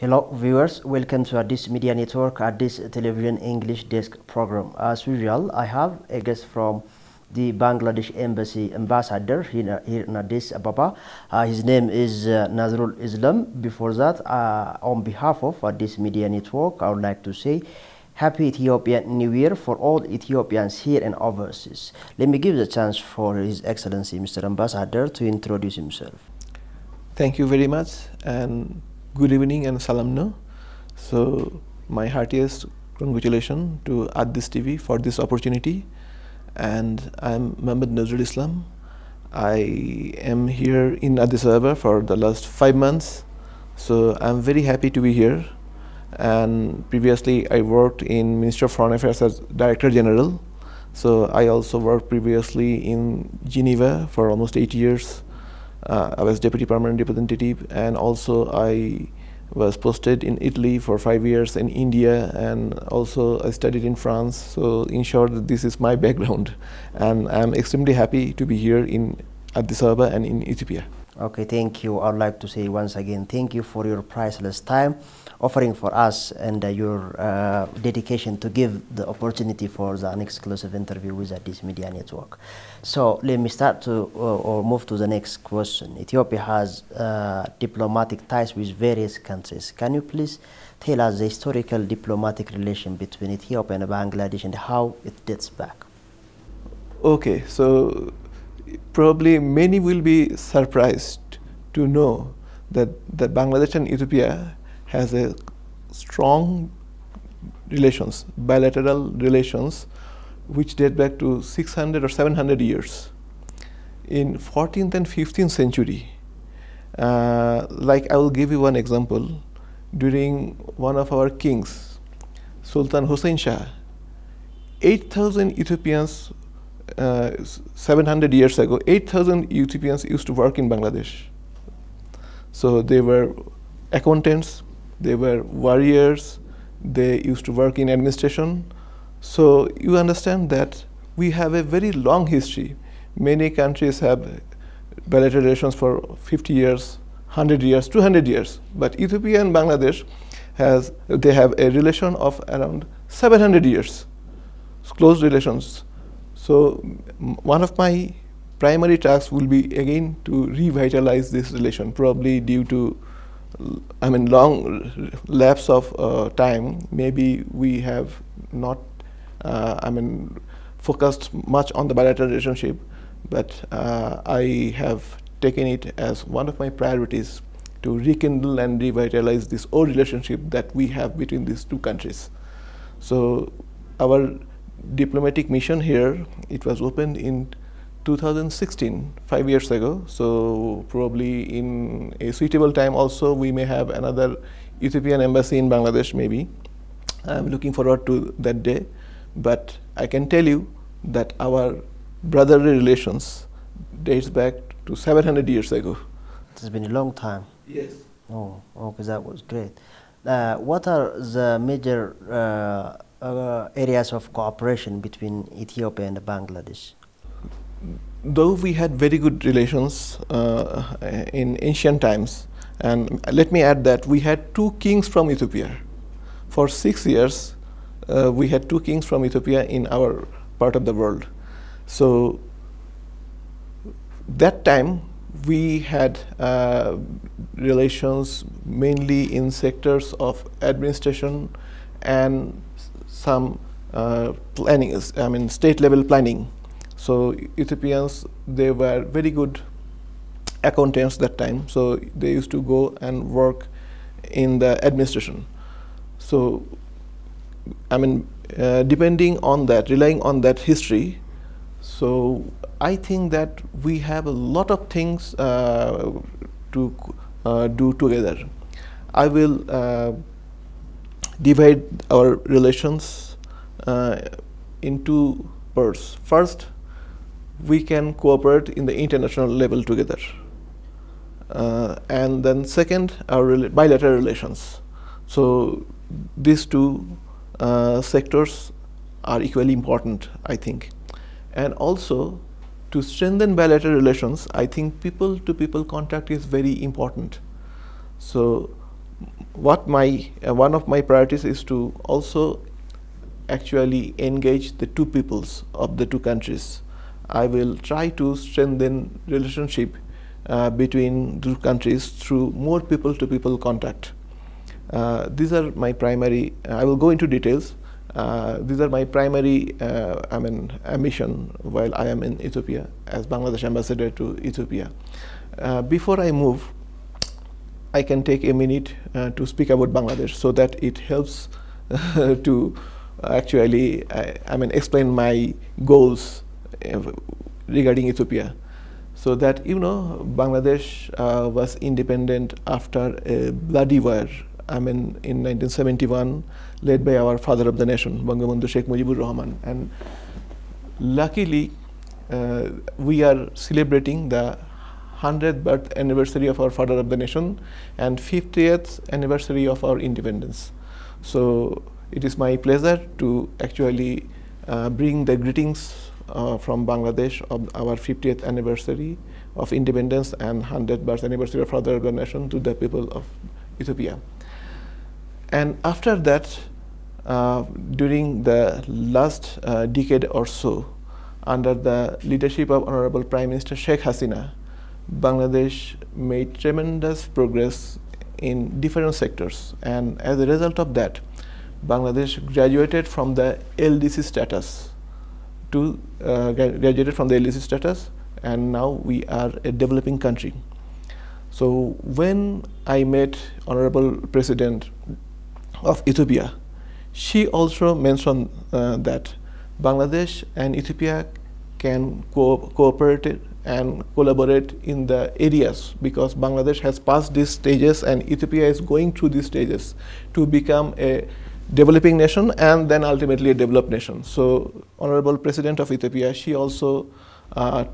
Hello viewers, welcome to Addis Media Network, Addis Television English Desk program. As usual, I have a guest from the Bangladesh Embassy ambassador here in Addis Ababa. His name is Nazrul Islam. Before that, on behalf of Addis Media Network, I would like to say Happy Ethiopian New Year for all Ethiopians here and overseas. Let me give the chance for His Excellency Mr. Ambassador to introduce himself. Thank you very much, and good evening and salam no. So my heartiest congratulations to Addis TV for this opportunity, and I'm Mohammed Nazrul Islam. I am here in Addis Ababa for the last 5 months, so I'm very happy to be here. And previously I worked in Ministry of Foreign Affairs as Director General, so I also worked previously in Geneva for almost 8 years. I was Deputy Permanent Representative, and also I was posted in Italy for 5 years, in India, and also I studied in France. So in short, this is my background, and I'm extremely happy to be here in Addis Ababa and in Ethiopia. Okay, thank you. I'd like to say once again, thank you for your priceless time offering for us and your dedication to give the opportunity for an exclusive interview with Addis Media Network. So let me start to or move to the next question. Ethiopia has diplomatic ties with various countries. Can you please tell us the historical diplomatic relation between Ethiopia and Bangladesh and how it dates back? Okay, so probably many will be surprised to know that Bangladesh and Ethiopia has a strong relations, bilateral relations, which date back to 600 or 700 years. In 14th and 15th century, like I will give you one example. During one of our kings, Sultan Hussein Shah, 8,000 Ethiopians 700 years ago, 8,000 Ethiopians used to work in Bangladesh. So they were accountants, they were warriors, they used to work in administration. So you understand that we have a very long history. Many countries have bilateral relations for 50 years, 100 years, 200 years. But Ethiopia and Bangladesh have a relation of around 700 years, close relations. So one of my primary tasks will be again to revitalize this relation, probably due to long lapse of time. Maybe we have not focused much on the bilateral relationship, but I have taken it as one of my priorities to rekindle and revitalize this old relationship that we have between these two countries. So our diplomatic mission here, it was opened in 2016, 5 years ago. So probably in a suitable time also we may have another Ethiopian embassy in Bangladesh maybe. I'm looking forward to that day. But I can tell you that our brotherly relations dates back to 700 years ago. It has been a long time. Yes. Oh, okay, that was great. What are the major areas of cooperation between Ethiopia and Bangladesh? Though we had very good relations in ancient times, and let me add that we had 2 kings from Ethiopia. For 6 years, we had 2 kings from Ethiopia in our part of the world. So that time we had relations mainly in sectors of administration and some planning, state level planning. So Ethiopians, they were very good accountants that time, so they used to go and work in the administration. So depending on that, relying on that history, so I think that we have a lot of things to do together. I will divide our relations in 2 parts. First, we can cooperate in the international level together. And then second, our bilateral relations. So these 2 sectors are equally important, I think. And also, to strengthen bilateral relations, I think people-to-people contact is very important. So what my one of my priorities is to also actually engage the two peoples of the two countries. I will try to strengthen relationship between two countries through more people-to-people contact. These are my primary. I will go into details. These are my primary ambition while I am in Ethiopia as Bangladesh ambassador to Ethiopia. Before I move, I can take a minute to speak about Bangladesh so that it helps to actually explain my goals regarding Ethiopia. So that Bangladesh was independent after a bloody war. In 1971, led by our father of the nation, Bangabandhu Sheikh Mujibur Rahman. And luckily, we are celebrating the 100th birth anniversary of our father of the nation and 50th anniversary of our independence. So it is my pleasure to actually bring the greetings from Bangladesh of our 50th anniversary of independence and 100th birth anniversary of father of the nation to the people of Ethiopia. And after that, during the last decade or so, under the leadership of Honorable Prime Minister Sheikh Hasina, Bangladesh made tremendous progress in different sectors. And as a result of that, Bangladesh graduated from the LDC status and now we are a developing country. So when I met Honorable President of Ethiopia, she also mentioned that Bangladesh and Ethiopia can cooperate and collaborate in the areas because Bangladesh has passed these stages and Ethiopia is going through these stages to become a developing nation and then ultimately a developed nation. So Honorable President of Ethiopia, she also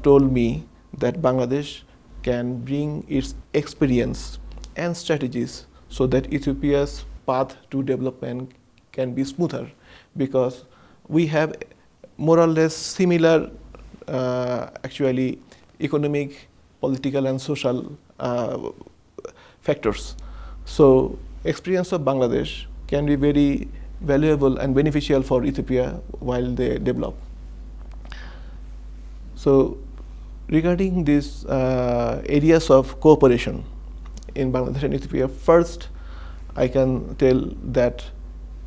told me that Bangladesh can bring its experience and strategies so that Ethiopia's path to development can be smoother because we have more or less similar actually economic, political and social factors. So experience of Bangladesh can be very valuable and beneficial for Ethiopia while they develop. So regarding these areas of cooperation in Bangladesh and Ethiopia, first I can tell that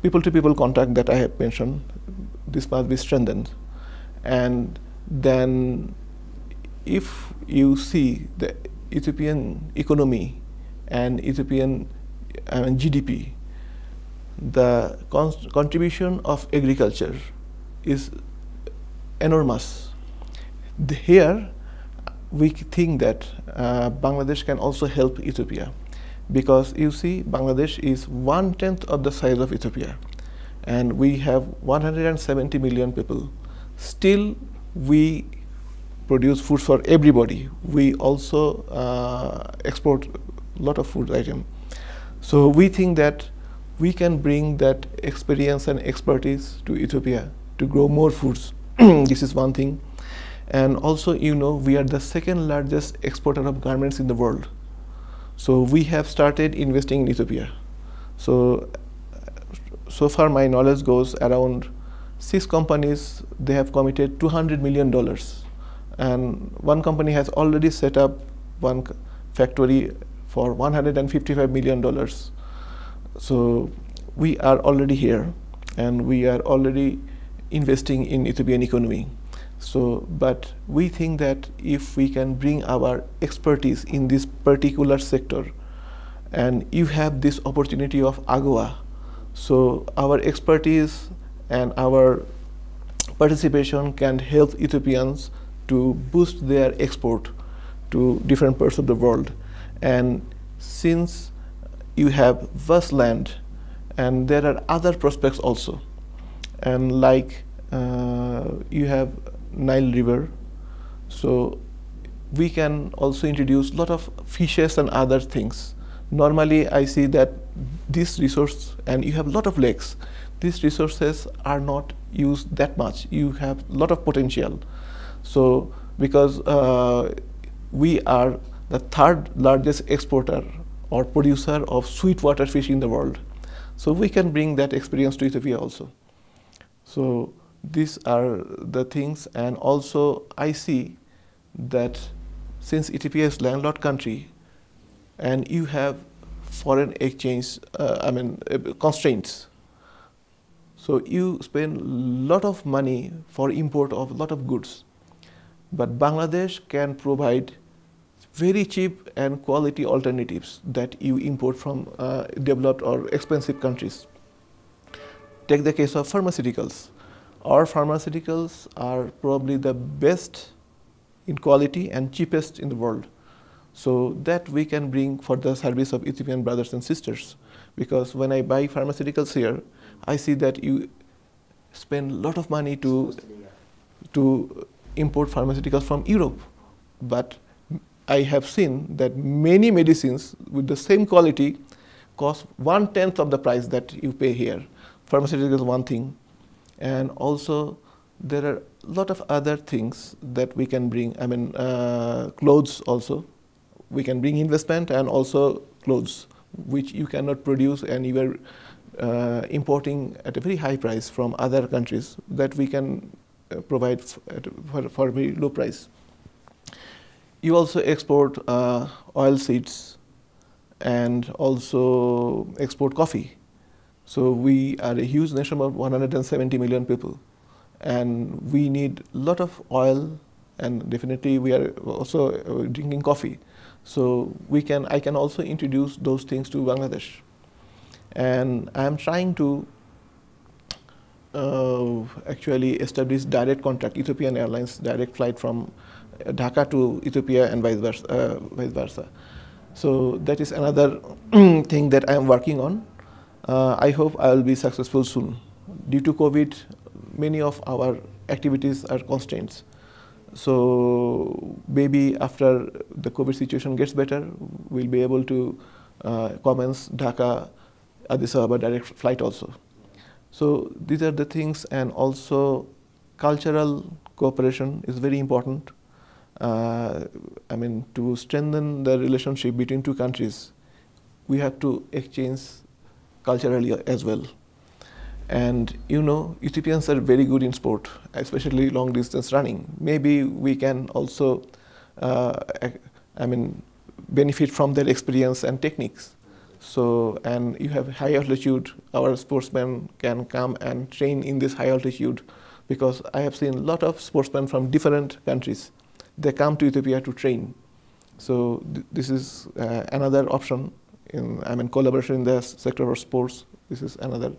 people-to-people contact that I have mentioned, this must be strengthened. And then if you see the Ethiopian economy and Ethiopian GDP, the contribution of agriculture is enormous. Here, we think that Bangladesh can also help Ethiopia because you see Bangladesh is 1/10 of the size of Ethiopia and we have 170 million people. Still, we produce food for everybody. We also export a lot of food items. So we think that we can bring that experience and expertise to Ethiopia to grow more foods. This is one thing. And also, we are the second largest exporter of garments in the world. So we have started investing in Ethiopia. So far my knowledge goes around 6 companies, they have committed $200 million. And one company has already set up one factory for $155 million. So we are already here and we are already investing in Ethiopian economy. So, but we think that if we can bring our expertise in this particular sector and you have this opportunity of AGOA, so our expertise and our participation can help Ethiopians to boost their export to different parts of the world. And since you have vast land and there are other prospects also, and like you have Nile River, so we can also introduce a lot of fishes and other things. Normally I see that this resource, and you have a lot of lakes, these resources are not used that much. You have a lot of potential. So because we are the 3rd largest exporter or producer of sweetwater fish in the world. So we can bring that experience to Ethiopia also. So these are the things, and also I see that since Ethiopia is a landlocked country and you have foreign exchange constraints, so you spend a lot of money for import of a lot of goods. But Bangladesh can provide very cheap and quality alternatives that you import from developed or expensive countries. Take the case of pharmaceuticals. Our pharmaceuticals are probably the best in quality and cheapest in the world. So that we can bring for the service of Ethiopian brothers and sisters. Because when I buy pharmaceuticals here, I see that you spend a lot of money to import pharmaceuticals from Europe. But I have seen that many medicines with the same quality cost 1/10 of the price that you pay here. Pharmaceuticals is one thing. And also there are a lot of other things that we can bring. Clothes also. We can bring investment and also clothes, which you cannot produce and you are importing at a very high price from other countries that we can provide for a very low price. You also export oil seeds and also export coffee. So we are a huge nation of 170 million people, and we need a lot of oil, and definitely we are also drinking coffee. So I can also introduce those things to Bangladesh. And I am trying to actually establish direct contract, Ethiopian Airlines direct flight from Dhaka to Ethiopia and vice versa. So that is another thing that I am working on. I hope I will be successful soon. Due to COVID, many of our activities are constraints. So maybe after the COVID situation gets better, we'll be able to commence Dhaka, Addis Ababa direct flight also. So these are the things, and also cultural cooperation is very important. To strengthen the relationship between two countries, we have to exchange culturally as well. And Ethiopians are very good in sport, especially long distance running. Maybe we can also benefit from their experience and techniques. So, and you have high altitude, our sportsmen can come and train in this high altitude, because I have seen a lot of sportsmen from different countries. They come to Ethiopia to train. So this is another option in collaboration in the sector of sports. This is another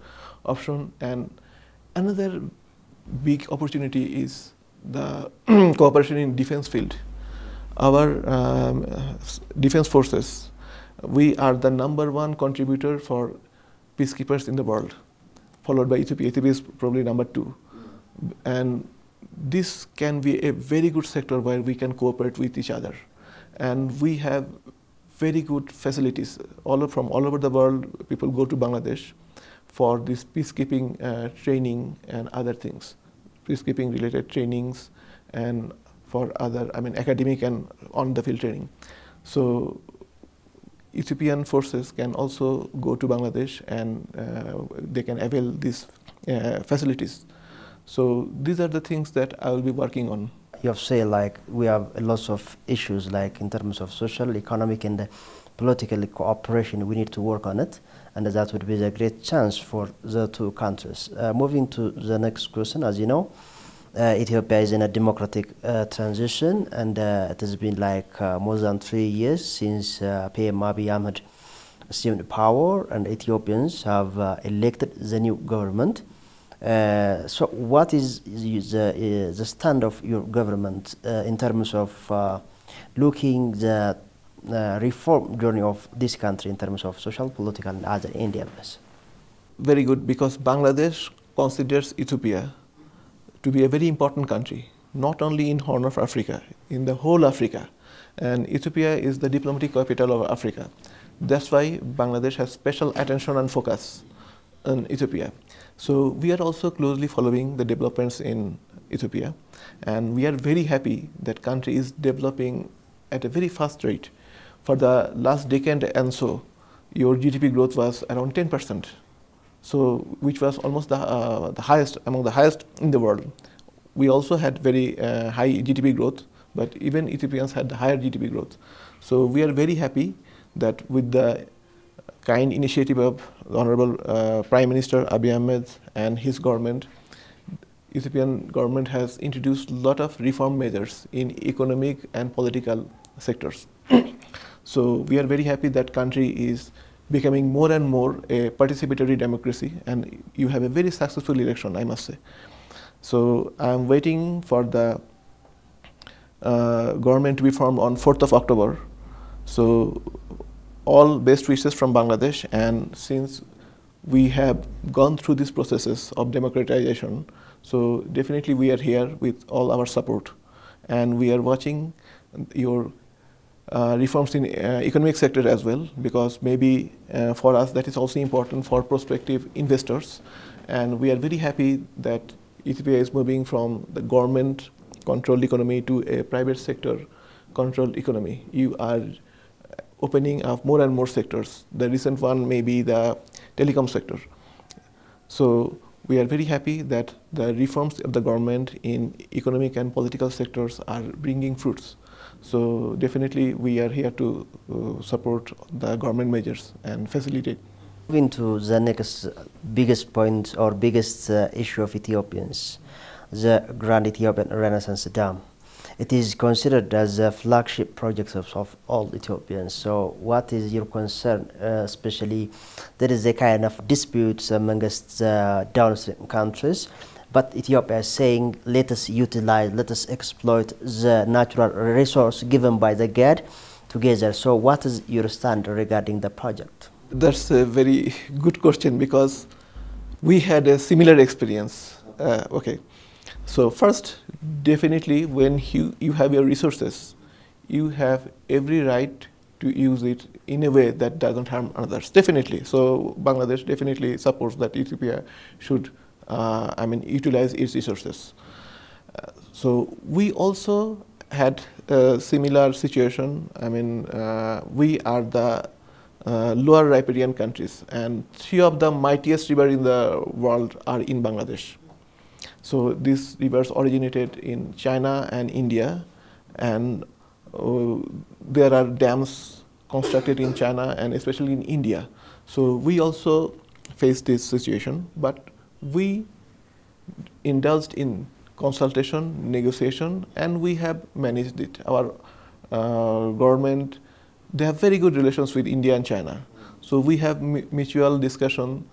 option. And another big opportunity is the cooperation in defense field. Our defense forces, we are the #1 contributor for peacekeepers in the world, followed by Ethiopia. Ethiopia is probably #2. And this can be a very good sector where we can cooperate with each other. And we have very good facilities. From all over the world, people go to Bangladesh for this peacekeeping training and other things, peacekeeping related trainings, and for other, academic and on-the-field training. So Ethiopian forces can also go to Bangladesh, and they can avail these facilities. So these are the things that I will be working on. You have said we have lots of issues in terms of social, economic, and political cooperation. We need to work on it, and that would be a great chance for the two countries. Moving to the next question, as you know, Ethiopia is in a democratic transition, and it has been more than 3 years since PM Abiy Ahmed assumed power, and Ethiopians have elected the new government. So what is the stand of your government in terms of looking the reform journey of this country in terms of social, political, and other endeavors? Very good, because Bangladesh considers Ethiopia to be a very important country, not only in Horn of Africa, in the whole Africa. And Ethiopia is the diplomatic capital of Africa. That's why Bangladesh has special attention and focus on Ethiopia. So we are also closely following the developments in Ethiopia, and we are very happy that country is developing at a very fast rate. for the last decade and so, your GDP growth was around 10%. So, which was almost the highest, among the highest in the world. We also had very high GDP growth, but even Ethiopians had higher GDP growth. So, we are very happy that with the kind initiative of the Honorable Prime Minister Abiy Ahmed and his government, Ethiopian government has introduced a lot of reform measures in economic and political sectors. So we are very happy that country is becoming more and more a participatory democracy, and you have a very successful election, I must say. So I'm waiting for the government to be formed on 4th of October. So all best wishes from Bangladesh, and since we have gone through these processes of democratization, so definitely we are here with all our support, and we are watching your reforms in economic sector as well, because maybe for us that is also important for prospective investors, and we are very happy that Ethiopia is moving from the government controlled economy to a private sector controlled economy. You are opening up more and more sectors. The recent one may be the telecom sector. So we are very happy that the reforms of the government in economic and political sectors are bringing fruits. So definitely we are here to support the government measures and facilitate. Moving to the next biggest point or biggest issue of Ethiopians, the Grand Ethiopian Renaissance Dam. It is considered as a flagship project of all Ethiopians. So what is your concern, especially there is a kind of disputes amongst the downstream countries, but Ethiopia is saying, let us utilize, let us exploit the natural resource given by the GAD together. So what is your stand regarding the project? That's a very good question, because we had a similar experience. Okay. So first, definitely when you have your resources, you have every right to use it in a way that doesn't harm others. Definitely. So Bangladesh definitely supports that Ethiopia should, utilize its resources. So we also had a similar situation. We are the lower riparian countries, and 3 of the mightiest rivers in the world are in Bangladesh. So these rivers originated in China and India, and there are dams constructed in China and especially in India. So we also faced this situation, but we indulged in consultation, negotiation, and we have managed it. Our government, they have very good relations with India and China. So we have mutual discussion,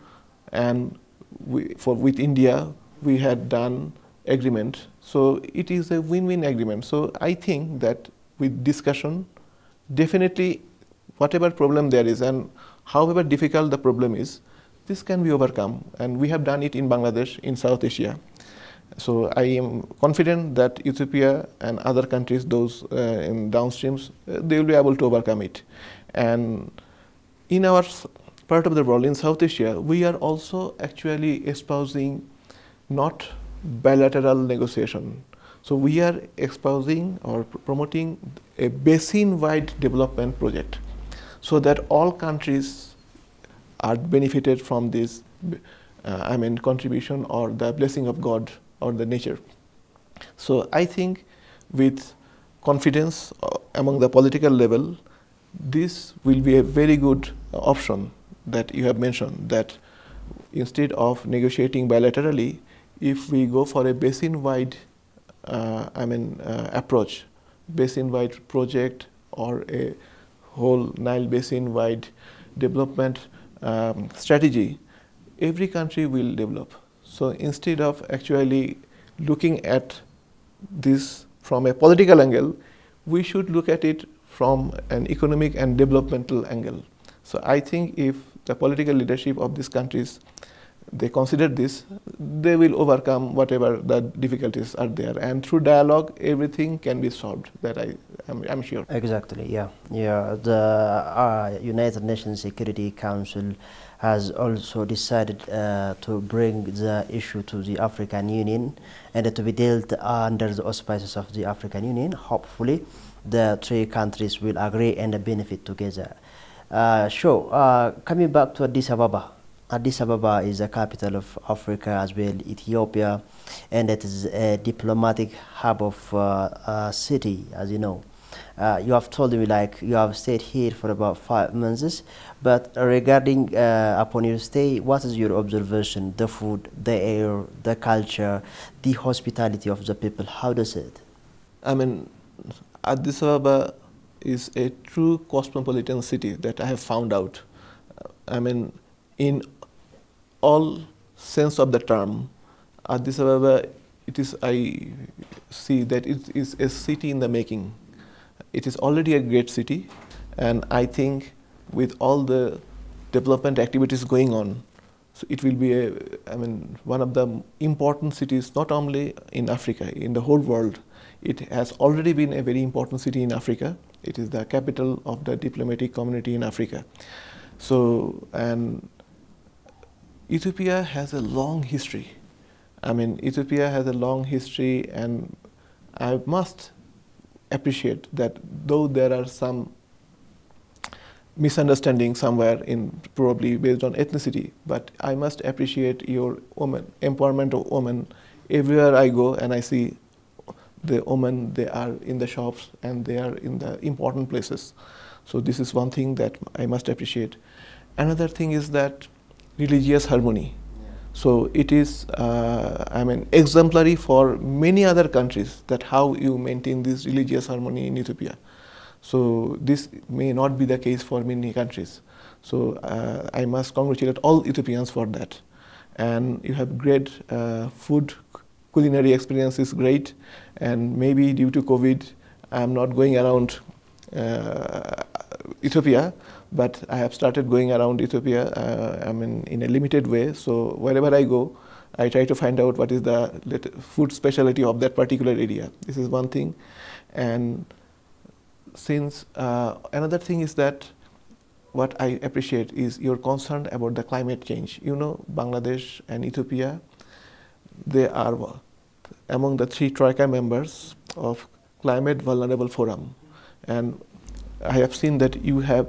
and with India, we had done agreement. So it is a win-win agreement. So I think that with discussion, definitely whatever problem there is and however difficult the problem is, this can be overcome. And we have done it in Bangladesh, in South Asia. So I am confident that Ethiopia and other countries, those in downstreams, they will be able to overcome it. And in our part of the world, in South Asia, we are also actually espousing not bilateral negotiation. So we are espousing or promoting a basin-wide development project, so that all countries are benefited from this contribution or the blessing of God or the nature. So I think with confidence among the political level, this will be a very good option that you have mentioned, that instead of negotiating bilaterally, if we go for a basin-wide approach, basin-wide project, or a whole Nile basin-wide development strategy, every country will develop. So instead of actually looking at this from a political angle, we should look at it from an economic and developmental angle. So I think if the political leadership of these countries, they consider this, they will overcome whatever the difficulties are there, and through dialogue everything can be solved. That I'm sure. Exactly. Yeah. The United Nations Security Council has also decided to bring the issue to the African Union and to be dealt under the auspices of the African Union. Hopefully the three countries will agree and benefit together. Coming back to Addis Ababa. Addis Ababa is the capital of Africa as well, Ethiopia, and it is a diplomatic hub of city, as you know. You have told me like you have stayed here for about 5 months, but regarding upon your stay, what is your observation? The food, the air, the culture, the hospitality of the people, how does it? I mean, Addis Ababa is a true cosmopolitan city that I have found out. I mean, in all sense of the term, Addis Ababa, I see that it is a city in the making. It is already a great city, and I think with all the development activities going on, so it will be one of the important cities not only in Africa, in the whole world. It has already been a very important city in Africa. It is the capital of the diplomatic community in Africa. So, and Ethiopia has a long history. Ethiopia has a long history, and I must appreciate that though there are some misunderstandings somewhere in probably based on ethnicity, but I must appreciate your empowerment of women. Everywhere I go and I see the women, they are in the shops and they are in the important places. So this is one thing that I must appreciate. Another thing is that religious harmony. So it is, exemplary for many other countries that how you maintain this religious harmony in Ethiopia. So this may not be the case for many countries. So I must congratulate all Ethiopians for that. And you have great food, culinary experience is great. And maybe due to COVID, I'm not going around Ethiopia, but I have started going around Ethiopia in a limited way. So wherever I go, I try to find out what is the food specialty of that particular area. This is one thing. And since another thing is that what I appreciate is your concern about the climate change. You know, Bangladesh and Ethiopia, they are among the 3 Troika members of Climate Vulnerable Forum. And I have seen that you have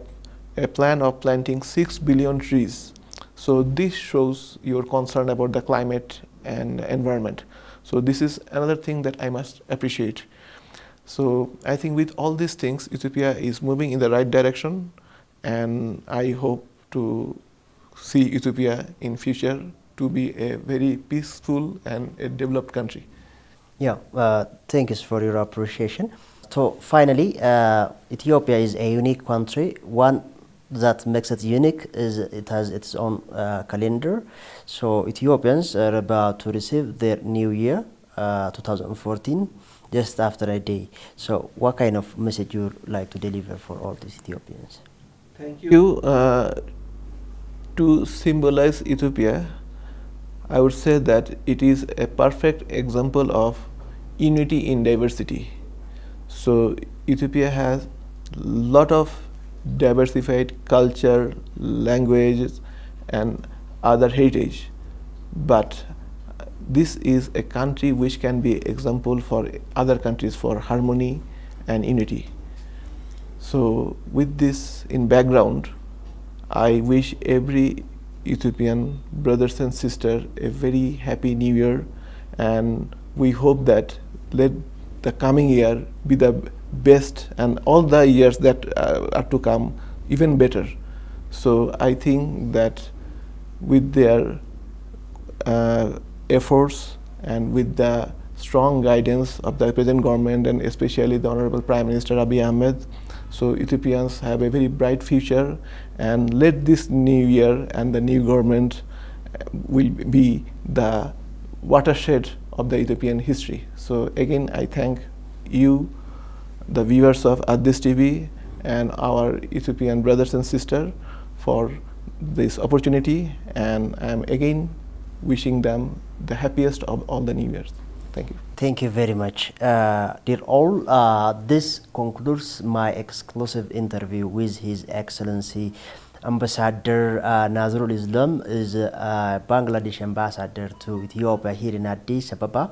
a plan of planting 6 billion trees. So this shows your concern about the climate and environment. So this is another thing that I must appreciate. So I think with all these things, Ethiopia is moving in the right direction, and I hope to see Ethiopia in future to be a very peaceful and a developed country. Yeah, thank you for your appreciation. So finally, Ethiopia is a unique country. One that makes it unique is it has its own calendar. So Ethiopians are about to receive their new year, 2014, just after a day. So what kind of message you would like to deliver for all these Ethiopians? Thank you. To symbolize Ethiopia, I would say that it is a perfect example of unity in diversity. So Ethiopia has a lot of diversified culture, languages, and other heritage. But this is a country which can be example for other countries for harmony and unity. So with this in background, I wish every Ethiopian brothers and sisters a very happy new year, and we hope that let the coming year be the best and all the years that are to come even better. So I think that with their efforts and with the strong guidance of the present government and especially the Honorable Prime Minister Abiy Ahmed, so Ethiopians have a very bright future, and let this new year and the new government will be the watershed of the Ethiopian history. So again, I thank you, the viewers of Addis TV, and our Ethiopian brothers and sisters for this opportunity, and I am again wishing them the happiest of all the New Years. Thank you. Thank you very much. Dear all, this concludes my exclusive interview with His Excellency Ambassador Nazrul Islam, is Bangladesh ambassador to Ethiopia here in Addis Ababa.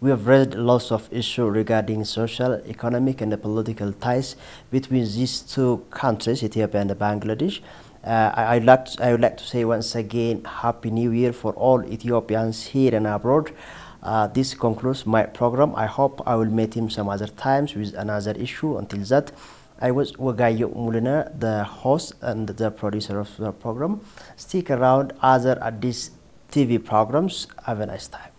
We have raised lots of issues regarding social, economic, and the political ties between these two countries, Ethiopia and Bangladesh. I would like to say once again, Happy New Year for all Ethiopians here and abroad. This concludes my program. I hope I will meet him some other times with another issue. Until that, I was Wagayo Mulina, the host and the producer of the program. Stick around other Addis TV programs. Have a nice time.